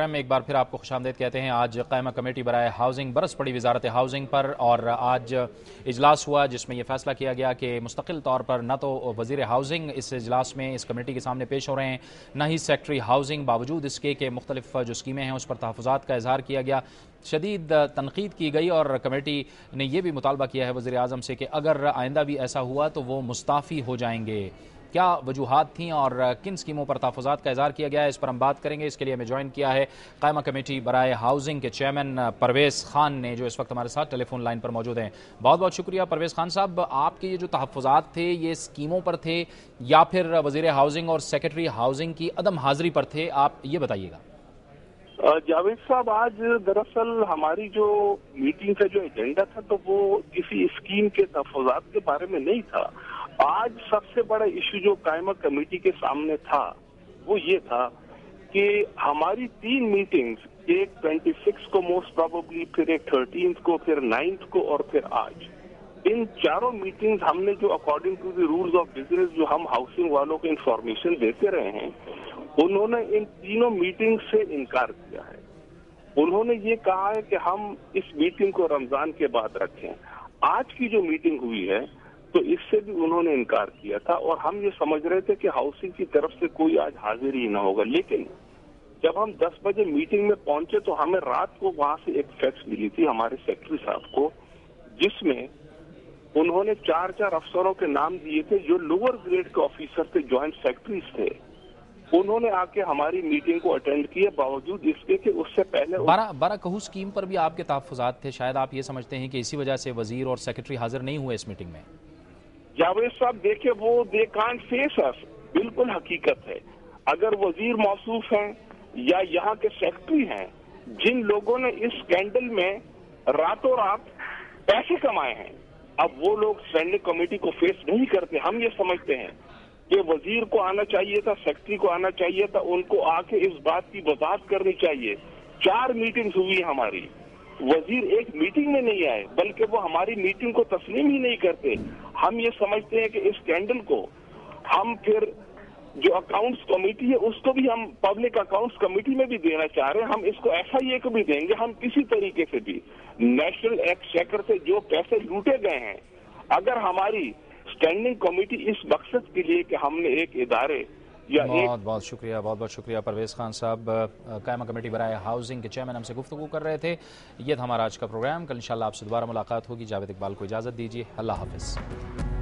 Programme में एक बार फिर आपको खुशामदीद कहते हैं। आज कायमा कमेटी बराए हाउसिंग बरस पड़ी वजारत हाउसिंग पर और आज इजलास हुआ जिसमें यह फैसला किया गया कि मुस्तकिल तौर पर न तो वज़ीर हाउसिंग इस इजलास में इस कमेटी के सामने पेश हो रहे हैं, न ही सेक्रेटरी हाउसिंग, बावजूद इसके कि मुख्तलिफ जो स्कीमें हैं उस पर तहफ़्फ़ुज़ात का इजहार किया गया। शदीद तनकीद की गई और कमेटी ने यह भी मुतालबा किया है वज़ीर आज़म से कि अगर आइंदा भी ऐसा हुआ तो वो मुस्ताफ़ी हो जाएंगे। क्या वजूहात थीं और किन स्कीमों पर तहफ़्फ़ुज़ात का इज़हार किया गया है, इस पर हम बात करेंगे। इसके लिए हमें ज्वाइन किया है कायमा कमेटी बराए हाउसिंग के चेयरमैन परवेज़ खान ने, जो इस वक्त हमारे साथ टेलीफोन लाइन पर मौजूद हैं। बहुत बहुत शुक्रिया परवेज़ खान साहब। आपके ये जो तहफ़्फ़ुज़ात थे ये स्कीमों पर थे या फिर वज़ीर हाउसिंग और सेक्रेटरी हाउसिंग की अदम हाज़िरी पर थे, आप ये बताइएगा। जावेद साहब, आज दरअसल हमारी जो मीटिंग का जो एजेंडा था तो वो किसी स्कीम के तहफ़्फ़ुज़ात के बारे में नहीं था। आज सबसे बड़ा इशू जो कायमा कमेटी के सामने था वो ये था कि हमारी 3 मीटिंग्स, एक 26 को मोस्ट प्रोबेबली, फिर एक 13 को, फिर 9 को और फिर आज, इन चारों मीटिंग्स हमने जो according to the rules of business जो हम हाउसिंग वालों को इंफॉर्मेशन देते रहे हैं, उन्होंने इन तीनों मीटिंग से इनकार किया है। उन्होंने ये कहा है कि हम इस मीटिंग को रमजान के बाद रखें। आज की जो मीटिंग हुई है तो इससे भी उन्होंने इनकार किया था और हम ये समझ रहे थे कि हाउसिंग की तरफ से कोई आज हाजिर ही ना होगा। लेकिन जब हम 10 बजे मीटिंग में पहुंचे तो हमें रात को वहां से एक फैक्स मिली थी हमारे सेक्रेटरी साहब को, जिसमें उन्होंने 4 अफसरों के नाम दिए थे जो लोअर ग्रेड के ऑफिसर थे, ज्वाइंट सेक्रेटरीज थे। उन्होंने आके हमारी मीटिंग को अटेंड किया, बावजूद इसके कि उससे पहले 12 कहू स्कीम पर भी आपके तहफ़्फ़ुज़ात थे। शायद आप ये समझते हैं कि इसी वजह से वजीर और सेक्रेटरी हाजिर नहीं हुए इस मीटिंग में। जावेद साहब देखिए, वो दे कांट फेस अस, बिल्कुल हकीकत है। अगर वजीर मौसूफ हैं या यहाँ के सेक्रेटरी हैं, जिन लोगों ने इस स्कैंडल में रातों रात पैसे कमाए हैं, अब वो लोग स्टैंडिंग कमेटी को फेस नहीं करते। हम ये समझते हैं कि वजीर को आना चाहिए था, सेक्रेटरी को आना चाहिए था, उनको आके इस बात की वजाहत करनी चाहिए। 4 मीटिंग्स हुई हमारी, वजीर एक मीटिंग में नहीं आए, बल्कि वो हमारी मीटिंग को तस्लीम ही नहीं करते। हम ये समझते हैं कि इस स्कैंडल को हम फिर जो अकाउंट्स कमेटी है उसको भी हम पब्लिक अकाउंट्स कमेटी में भी देना चाह रहे हैं। हम इसको FIA को भी देंगे। हम किसी तरीके से भी नेशनल एक्सचेकर से जो पैसे लूटे गए हैं, अगर हमारी स्टैंडिंग कमेटी इस मकसद के लिए कि हमने एक इदारे या बहुत बहुत शुक्रिया परवेज़ खान साहब, कायमा कमेटी बराए हाउसिंग के चेयरमैन हमसे गुफ्तगू कर रहे थे। ये था हमारा आज का प्रोग्राम। कल इंशाल्लाह आपसे दोबारा मुलाकात होगी। जावेद इकबाल को इजाज़त दीजिए। अल्लाह हाफ़िज़।